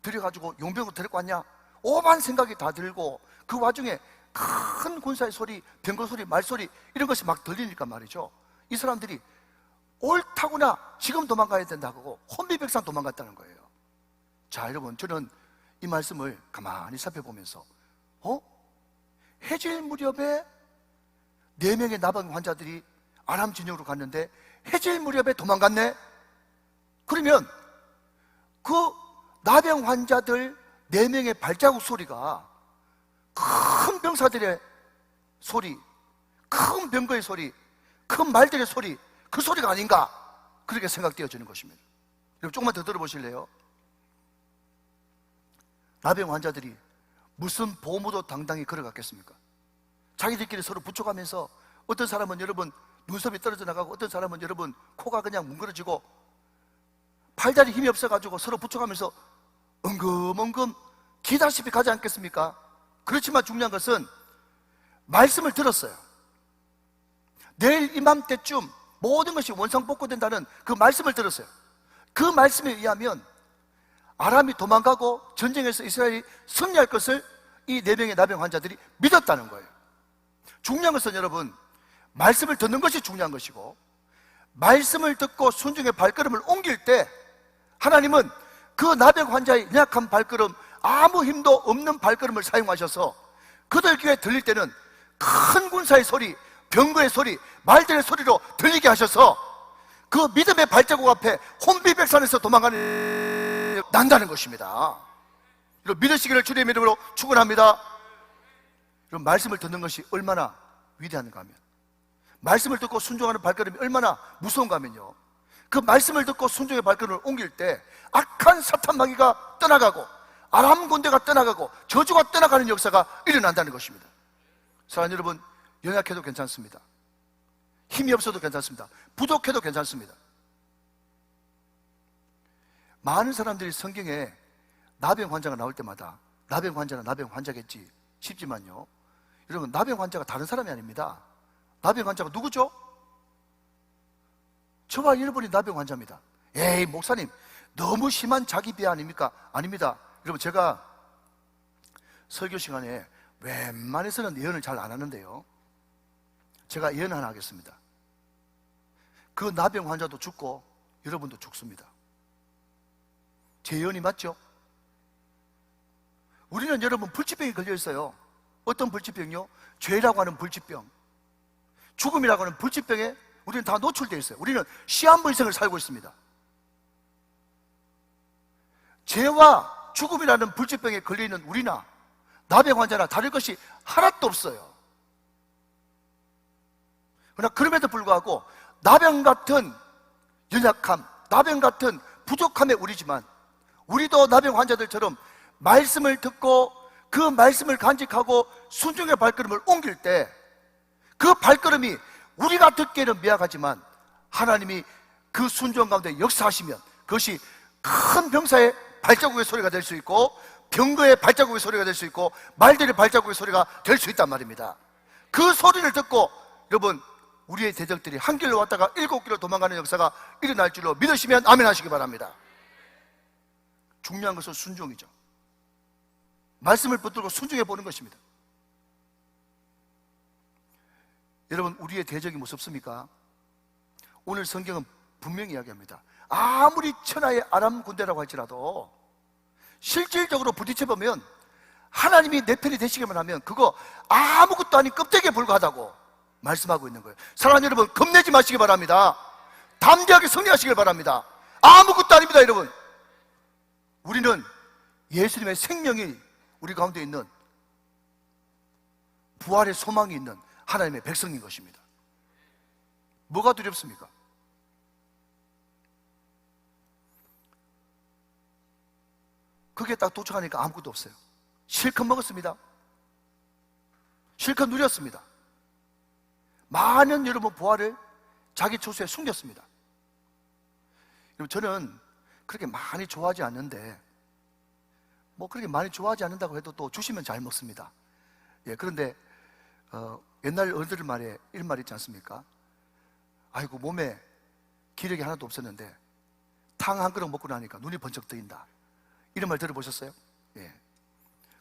들여가지고 용병으로 데리고 왔냐? 오만 생각이 다 들고 그 와중에 큰 군사의 소리, 병거 소리, 말소리 이런 것이 막 들리니까 말이죠, 이 사람들이 옳다구나, 지금 도망가야 된다고 혼비백산 도망갔다는 거예요. 자, 여러분, 저는 이 말씀을 가만히 살펴보면서 해질 무렵에 4명의 나병 환자들이 아람 진영으로 갔는데 해질 무렵에 도망갔네? 그러면 그 나병 환자들 4명의 발자국 소리가 큰 병사들의 소리, 큰 병거의 소리, 큰 말들의 소리, 그 소리가 아닌가, 그렇게 생각되어지는 것입니다. 여러분 조금만 더 들어보실래요? 나병 환자들이 무슨 보호무도 당당히 걸어갔겠습니까? 자기들끼리 서로 부축하면서 어떤 사람은 여러분 눈썹이 떨어져 나가고 어떤 사람은 여러분 코가 그냥 뭉그러지고 팔다리 힘이 없어가지고 서로 부축하면서 엉금엉금 기다시피 가지 않겠습니까? 그렇지만 중요한 것은 말씀을 들었어요. 내일 이맘때쯤 모든 것이 원상복구된다는 그 말씀을 들었어요. 그 말씀에 의하면 아람이 도망가고 전쟁에서 이스라엘이 승리할 것을 이 4명의 나병 환자들이 믿었다는 거예요. 중요한 것은 여러분, 말씀을 듣는 것이 중요한 것이고, 말씀을 듣고 순종의 발걸음을 옮길 때 하나님은 그 나병 환자의 연약한 발걸음, 아무 힘도 없는 발걸음을 사용하셔서 그들 귀에 들릴 때는 큰 군사의 소리, 병거의 소리, 말들의 소리로 들리게 하셔서 그 믿음의 발자국 앞에 혼비백산에서 도망가는 난다는 것입니다. 여러분 믿으시기를 주님의 이름으로 축원합니다. 여러분 말씀을 듣는 것이 얼마나 위대한가 하면, 말씀을 듣고 순종하는 발걸음이 얼마나 무서운가 하면요, 그 말씀을 듣고 순종의 발걸음을 옮길 때 악한 사탄 마귀가 떠나가고 아람 군대가 떠나가고 저주가 떠나가는 역사가 일어난다는 것입니다. 사랑하는 여러분, 연약해도 괜찮습니다. 힘이 없어도 괜찮습니다. 부족해도 괜찮습니다. 많은 사람들이 성경에 나병 환자가 나올 때마다 나병 환자는 나병 환자겠지 싶지만요, 여러분 나병 환자가 다른 사람이 아닙니다. 나병 환자가 누구죠? 저와 여러분이 나병 환자입니다. 에이 목사님 너무 심한 자기 비하 아닙니까? 아닙니다. 여러분 제가 설교 시간에 웬만해서는 예언을 잘 안 하는데요, 제가 예언 하나 하겠습니다. 그 나병 환자도 죽고 여러분도 죽습니다. 제 예언이 맞죠? 우리는 여러분 불치병이 걸려 있어요. 어떤 불치병이요? 죄라고 하는 불치병, 죽음이라고 하는 불치병에 우리는 다 노출되어 있어요. 우리는 시한부 인생을 살고 있습니다. 죄와 죽음이라는 불치병에 걸려있는 우리나 나병 환자나 다를 것이 하나도 없어요. 그러나 그럼에도 불구하고 나병 같은 연약함, 나병 같은 부족함의 우리지만, 우리도 나병 환자들처럼 말씀을 듣고 그 말씀을 간직하고 순종의 발걸음을 옮길 때 그 발걸음이 우리가 듣기에는 미약하지만 하나님이 그 순종 가운데 역사하시면 그것이 큰 병사의 발자국의 소리가 될 수 있고 병거의 발자국의 소리가 될 수 있고 말들의 발자국의 소리가 될 수 있단 말입니다. 그 소리를 듣고 여러분 우리의 대적들이 한 길로 왔다가 7길로 도망가는 역사가 일어날 줄로 믿으시면 아멘 하시기 바랍니다. 중요한 것은 순종이죠. 말씀을 붙들고 순종해 보는 것입니다. 여러분 우리의 대적이 무섭습니까? 오늘 성경은 분명히 이야기합니다. 아무리 천하의 아람 군대라고 할지라도 실질적으로 부딪혀보면 하나님이 내 편이 되시기만 하면 그거 아무것도 아닌 껍데기에 불과하다고 말씀하고 있는 거예요. 사랑하는 여러분, 겁내지 마시기 바랍니다. 담대하게 승리하시길 바랍니다. 아무것도 아닙니다. 여러분, 우리는 예수님의 생명이 우리 가운데 있는 부활의 소망이 있는 하나님의 백성인 것입니다. 뭐가 두렵습니까? 그게 딱 도착하니까 아무것도 없어요. 실컷 먹었습니다. 실컷 누렸습니다. 많은 여러분 부활을 자기 초소에 숨겼습니다. 저는 그렇게 많이 좋아하지 않는데, 뭐 그렇게 많이 좋아하지 않는다고 해도 또 주시면 잘 먹습니다. 예, 그런데 옛날 어른들 말에 이런 말 있지 않습니까? 아이고 몸에 기력이 하나도 없었는데 탕 한 그릇 먹고 나니까 눈이 번쩍 뜨인다, 이런 말 들어보셨어요? 예.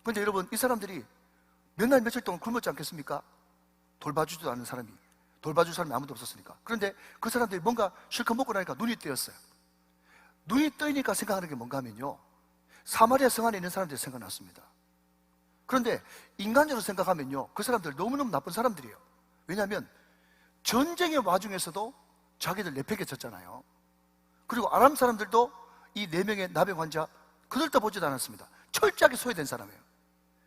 근데 여러분 이 사람들이 몇 날 며칠 동안 굶었지 않겠습니까? 돌봐주지도 않는 사람이, 돌봐줄 사람이 아무도 없었으니까. 그런데 그 사람들이 뭔가 실컷 먹고 나니까 눈이 뜨였어요. 눈이 뜨이니까 생각하는 게 뭔가 하면요, 사마리아 성 안에 있는 사람들이 생각났습니다. 그런데 인간적으로 생각하면요, 그 사람들 너무너무 나쁜 사람들이에요. 왜냐하면 전쟁의 와중에서도 자기들 내팽개 쳤잖아요. 그리고 아람 사람들도 이 4명의 나병 환자 그들도 보지도 않았습니다. 철저하게 소외된 사람이에요.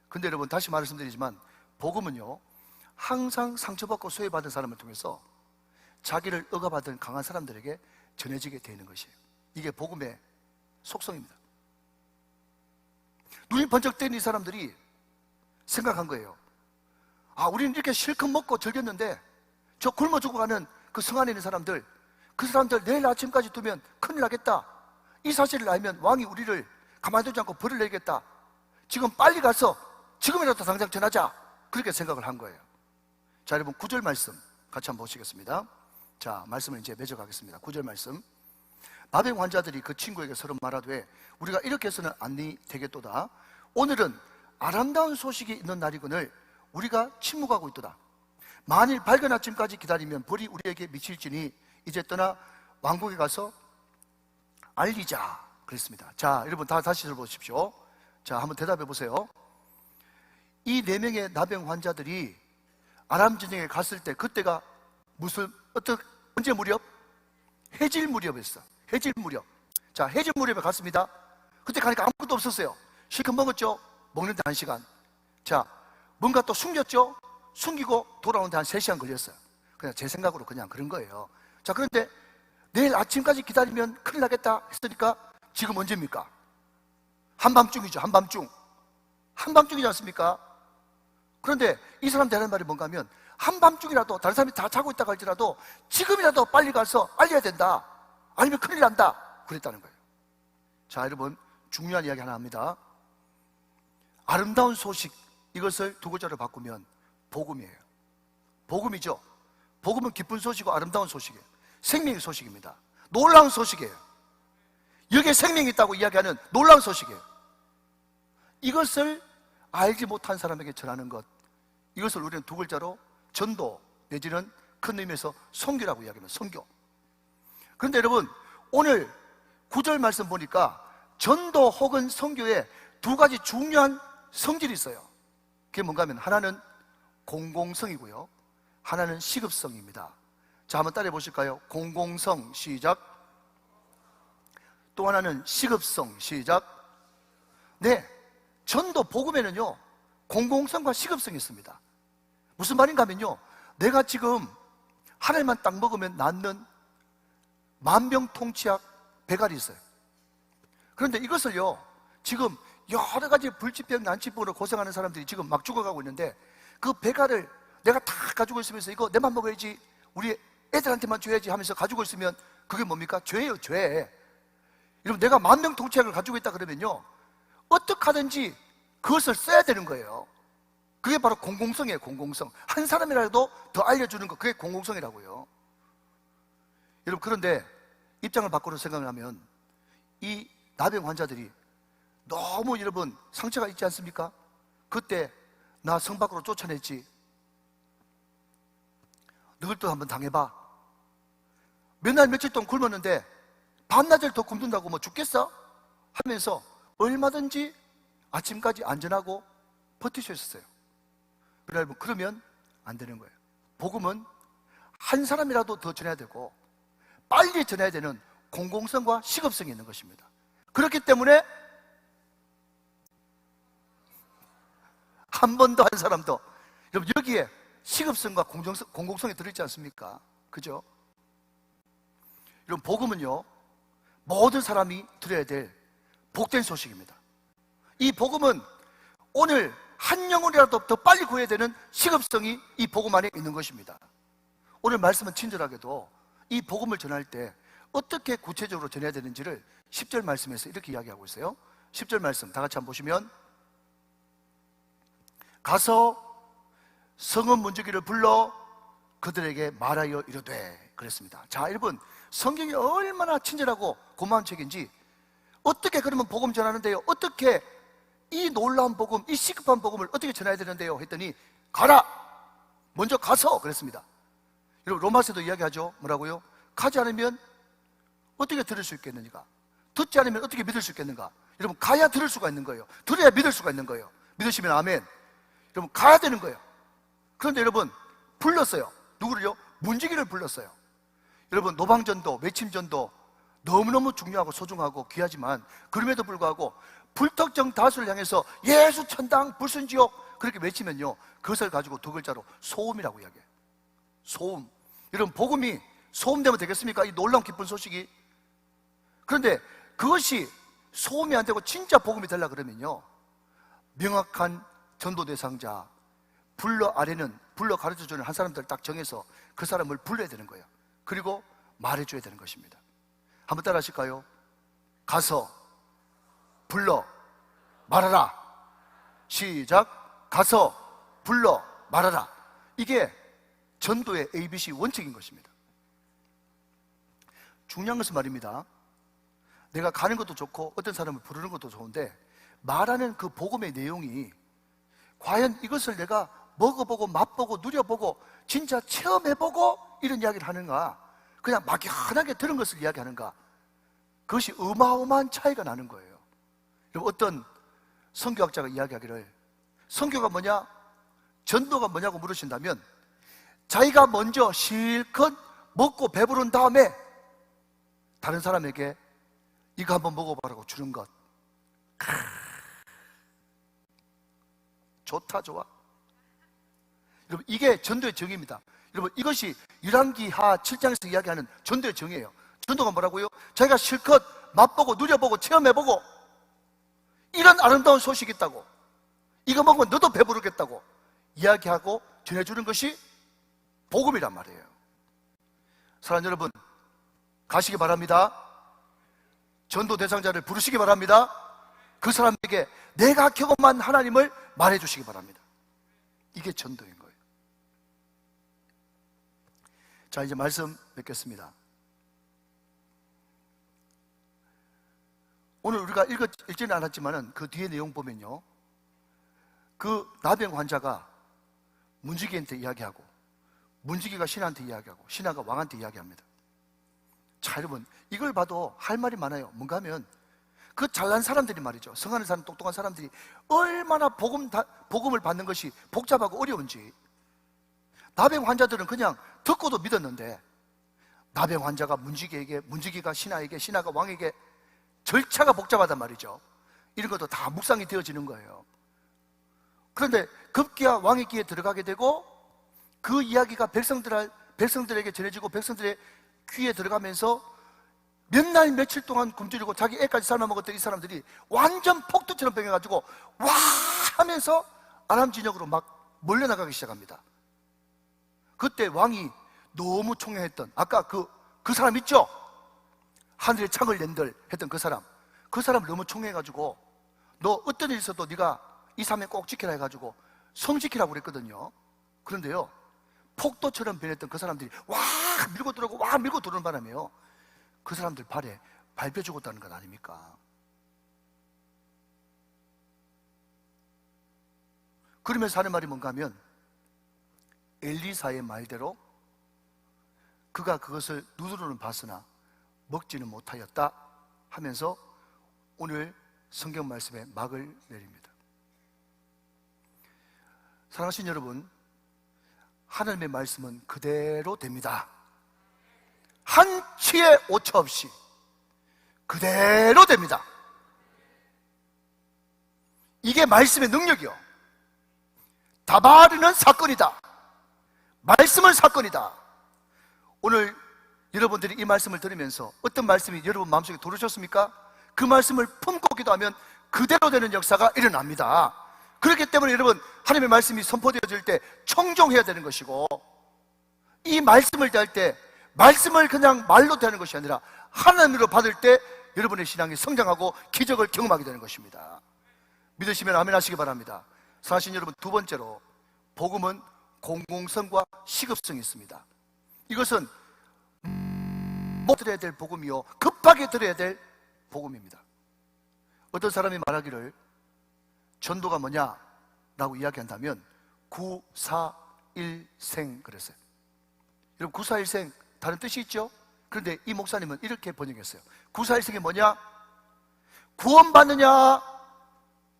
근데 여러분, 다시 말씀드리지만 복음은요, 항상 상처받고 소외받은 사람을 통해서 자기를 억압하던 강한 사람들에게 전해지게 되는 것이에요. 이게 복음의 속성입니다. 눈이 번쩍 뜨는 이 사람들이 생각한 거예요. 아, 우리는 이렇게 실컷 먹고 즐겼는데 저 굶어 죽어가는 그 성 안에 있는 사람들, 그 사람들 내일 아침까지 두면 큰일 나겠다. 이 사실을 알면 왕이 우리를 가만두지 않고 벌을 내겠다. 지금 빨리 가서 지금이라도 당장 전하자. 그렇게 생각을 한 거예요. 자, 여러분 9절 말씀 같이 한번 보시겠습니다. 자, 말씀을 이제 맺어가겠습니다. 9절 말씀. 나병 환자들이 그 친구에게 서로 말하되 우리가 이렇게 해서는 안 되겠도다. 오늘은 아름다운 소식이 있는 날이거늘 우리가 침묵하고 있도다. 만일 밝은 아침까지 기다리면 벌이 우리에게 미칠지니 이제 떠나 왕국에 가서 알리자 그랬습니다. 자, 여러분 다시 들어보십시오. 자, 한번 대답해 보세요. 이 4명의 나병 환자들이 아람 전쟁에 갔을 때 그때가 언제 무렵? 해질 무렵이었어. 해질 무렵. 자, 해질 무렵에 갔습니다. 그때 가니까 아무것도 없었어요. 실컷 먹었죠? 먹는데 1시간. 자, 뭔가 또 숨겼죠? 숨기고 돌아오는데 한 3시간 걸렸어요. 그냥 제 생각으로 그냥 그런 거예요. 자, 그런데 내일 아침까지 기다리면 큰일 나겠다 했으니까 지금 언제입니까? 한밤중이죠. 한밤중. 한밤중이지 않습니까? 그런데 이 사람들 하는 말이 뭔가 하면 한밤중이라도 다른 사람이 다 자고 있다고 할지라도 지금이라도 빨리 가서 알려야 된다. 아니면 큰일 난다. 그랬다는 거예요. 자, 여러분 중요한 이야기 하나 합니다. 아름다운 소식, 이것을 두 글자로 바꾸면 복음이에요. 복음이죠. 복음은 기쁜 소식이고 아름다운 소식이에요. 생명의 소식입니다. 놀라운 소식이에요. 여기에 생명이 있다고 이야기하는 놀라운 소식이에요. 이것을 알지 못한 사람에게 전하는 것, 이것을 우리는 두 글자로 전도 내지는 큰 의미에서 선교라고 이야기합니다. 선교. 그런데 여러분, 오늘 9절 말씀 보니까 전도 혹은 선교에 2가지 중요한 성질이 있어요. 그게 뭔가 하면 하나는 공공성이고요, 하나는 시급성입니다. 자, 한번 따라해 보실까요? 공공성, 시작. 또 하나는 시급성, 시작. 네, 전도 복음에는요 공공성과 시급성이 있습니다. 무슨 말인가 하면요, 내가 지금 하늘만 딱 먹으면 낫는 만병통치약 배갈이 있어요. 그런데 이것을요, 지금 여러 가지 불치병, 난치병으로 고생하는 사람들이 지금 막 죽어가고 있는데 그 배갈을 내가 다 가지고 있으면서 이거 내만 먹어야지, 우리 애들한테만 줘야지 하면서 가지고 있으면 그게 뭡니까? 죄예요, 죄. 여러분, 내가 만병통치약을 가지고 있다 그러면요, 어떻게 하든지 그것을 써야 되는 거예요. 그게 바로 공공성이에요. 공공성. 한 사람이라도 더 알려주는 거, 그게 공공성이라고요. 여러분, 그런데 입장을 바꾸는 생각을 하면 이 나병 환자들이 너무 여러분 상처가 있지 않습니까? 그때 나 성 밖으로 쫓아냈지, 너희도 한번 당해봐. 몇 날 며칠 동안 굶었는데 반나절 더 굶는다고 뭐 죽겠어? 하면서 얼마든지 아침까지 안전하고 버틸 수 있었어요. 여러분, 그러면 안 되는 거예요. 복음은 한 사람이라도 더 전해야 되고 빨리 전해야 되는 공공성과 시급성이 있는 것입니다. 그렇기 때문에 한 번 더 한 사람도, 여러분 여기에 시급성과 공공성이 들어있지 않습니까? 그죠? 여러분, 복음은요 모든 사람이 들어야 될 복된 소식입니다. 이 복음은 오늘 한 영혼이라도 더 빨리 구해야 되는 시급성이 이 복음 안에 있는 것입니다. 오늘 말씀은 친절하게도 이 복음을 전할 때 어떻게 구체적으로 전해야 되는지를 10절 말씀에서 이렇게 이야기하고 있어요. 10절 말씀 다 같이 한번 보시면, 가서 성읍 문지기를 불러 그들에게 말하여 이르되 그랬습니다. 자, 여러분, 성경이 얼마나 친절하고 고마운 책인지, 어떻게 그러면 복음 전하는데요, 어떻게 이 놀라운 복음, 이 시급한 복음을 어떻게 전해야 되는데요 했더니, 가라! 먼저 가서 그랬습니다. 여러분, 로마서도 이야기하죠. 뭐라고요? 가지 않으면 어떻게 들을 수 있겠는가? 듣지 않으면 어떻게 믿을 수 있겠는가? 여러분 가야 들을 수가 있는 거예요. 들어야 믿을 수가 있는 거예요. 믿으시면 아멘. 여러분 가야 되는 거예요. 그런데 여러분 불렀어요. 누구를요? 문지기를 불렀어요. 여러분 노방전도, 매침전도 너무너무 중요하고 소중하고 귀하지만 그럼에도 불구하고 불특정 다수를 향해서 예수 천당 불순지옥 그렇게 외치면요, 그것을 가지고 두 글자로 소음이라고 이야기해요. 소음. 여러분 복음이 소음되면 되겠습니까? 이 놀라운 기쁜 소식이. 그런데 그것이 소음이 안 되고 진짜 복음이 되려 그러면요, 명확한 전도 대상자, 불러 가르쳐주는 한 사람들 딱 정해서 그 사람을 불러야 되는 거예요. 그리고 말해줘야 되는 것입니다. 한번 따라 하실까요? 가서 불러 말하라. 시작. 가서 불러 말하라. 이게 전도의 ABC 원칙인 것입니다. 중요한 것은 말입니다, 내가 가는 것도 좋고 어떤 사람을 부르는 것도 좋은데 말하는 그 복음의 내용이 과연 이것을 내가 먹어보고 맛보고 누려보고 진짜 체험해보고 이런 이야기를 하는가, 그냥 막연하게 들은 것을 이야기하는가, 그것이 어마어마한 차이가 나는 거예요. 여러분 어떤 선교학자가 이야기하기를, 선교가 뭐냐, 전도가 뭐냐고 물으신다면 자기가 먼저 실컷 먹고 배부른 다음에 다른 사람에게 이거 한번 먹어보라고 주는 것. 좋다 좋아. 여러분 이게 전도의 정의입니다. 여러분 이것이 열왕기하 7장에서 이야기하는 전도의 정의예요. 전도가 뭐라고요? 자기가 실컷 맛보고 누려보고 체험해보고 이런 아름다운 소식이 있다고, 이거 먹으면 너도 배부르겠다고 이야기하고 전해주는 것이 복음이란 말이에요. 사랑하는 여러분, 가시기 바랍니다. 전도 대상자를 부르시기 바랍니다. 그 사람에게 내가 경험한 하나님을 말해주시기 바랍니다. 이게 전도인 거예요. 자, 이제 말씀 맺겠습니다. 오늘 우리가 읽지는 않았지만 그 뒤에 내용 보면요, 그 나병 환자가 문지기한테 이야기하고 문지기가 신하한테 이야기하고 신하가 왕한테 이야기합니다. 자, 여러분 이걸 봐도 할 말이 많아요. 뭔가 하면 그 잘난 사람들이 말이죠, 성하는 사람, 똑똑한 사람들이 얼마나 복음을 받는 것이 복잡하고 어려운지. 나병 환자들은 그냥 듣고도 믿었는데 나병 환자가 문지기에게, 문지기가 신하에게, 신하가 왕에게 절차가 복잡하단 말이죠. 이런 것도 다 묵상이 되어지는 거예요. 그런데 급기야 왕의 귀에 들어가게 되고 그 이야기가 백성들에게 전해지고 백성들의 귀에 들어가면서 몇 날 며칠 동안 굶주리고 자기 애까지 삶아 먹었던 이 사람들이 완전 폭도처럼 변해가지고 와 하면서 아람 진영으로 막 몰려나가기 시작합니다. 그때 왕이 너무 총애했던 아까 그 사람 있죠? 하늘에 창을 낸들 했던 그 사람을 너무 총애해가지고 너 어떤 일 있어도 네가 이 사명 꼭 지키라 해가지고 성지키라고 그랬거든요. 그런데요, 폭도처럼 변했던 그 사람들이 와 밀고 들어오고 와 밀고 들어오는 바람에요, 그 사람들 발에 밟혀 죽었다는 것 아닙니까? 그러면서 하는 말이 뭔가 하면 엘리사의 말대로 그가 그것을 눈으로는 봤으나 먹지는 못하였다 하면서 오늘 성경 말씀에 막을 내립니다. 사랑하신 여러분, 하나님의 말씀은 그대로 됩니다. 한치의 오차 없이 그대로 됩니다. 이게 말씀의 능력이요. 다바르는 사건이다. 말씀은 사건이다. 오늘 여러분들이 이 말씀을 들으면서 어떤 말씀이 여러분 마음속에 들어오셨습니까? 그 말씀을 품고 기도하면 그대로 되는 역사가 일어납니다. 그렇기 때문에 여러분, 하나님의 말씀이 선포되어질 때 청종해야 되는 것이고, 이 말씀을 대할 때 말씀을 그냥 말로 대하는 것이 아니라 하나님으로 받을 때 여러분의 신앙이 성장하고 기적을 경험하게 되는 것입니다. 믿으시면 아멘 하시기 바랍니다. 사실 여러분, 두 번째로 복음은 공공성과 시급성이 있습니다. 이것은 못 들어야 될 복음이요, 급하게 들어야 될 복음입니다. 어떤 사람이 말하기를 전도가 뭐냐 라고 이야기한다면 941생 그랬어요. 여러분 941생 다른 뜻이 있죠? 그런데 이 목사님은 이렇게 번역했어요. 941생이 뭐냐? 구원받느냐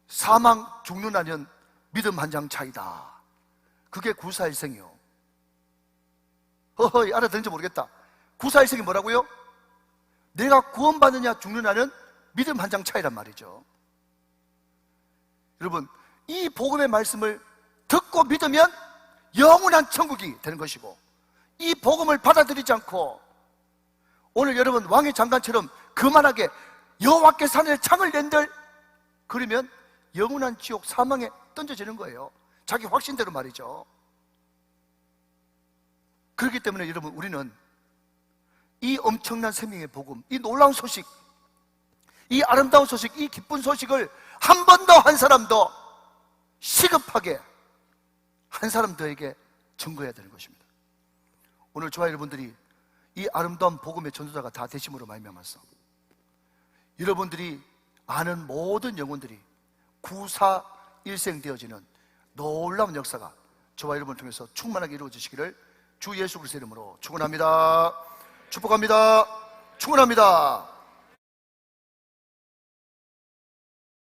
사망 죽느냐는 믿음 한 장 차이다. 그게 구사일생이요. 허허이, 알아듣는지 모르겠다. 구사일생이 뭐라고요? 내가 구원받느냐 죽느냐는 믿음 한 장 차이란 말이죠. 여러분, 이 복음의 말씀을 듣고 믿으면 영원한 천국이 되는 것이고, 이 복음을 받아들이지 않고 오늘 여러분 왕의 장관처럼 거만하게 여호와께서 하늘에 창을 낸들 그러면 영원한 지옥 사망에 던져지는 거예요. 자기 확신대로 말이죠. 그렇기 때문에 여러분, 우리는 이 엄청난 생명의 복음, 이 놀라운 소식, 이 아름다운 소식, 이 기쁜 소식을 한 번 더 한 사람 더 시급하게 한 사람 더에게 증거해야 되는 것입니다. 오늘 저와 여러분들이 이 아름다운 복음의 전도자가 다 되심으로 말미암아서 여러분들이 아는 모든 영혼들이 구사 일생 되어지는 놀라운 역사가 저와 여러분을 통해서 충만하게 이루어지시기를 주 예수 그리스도의 이름으로 축원합니다. 축복합니다. 축원합니다.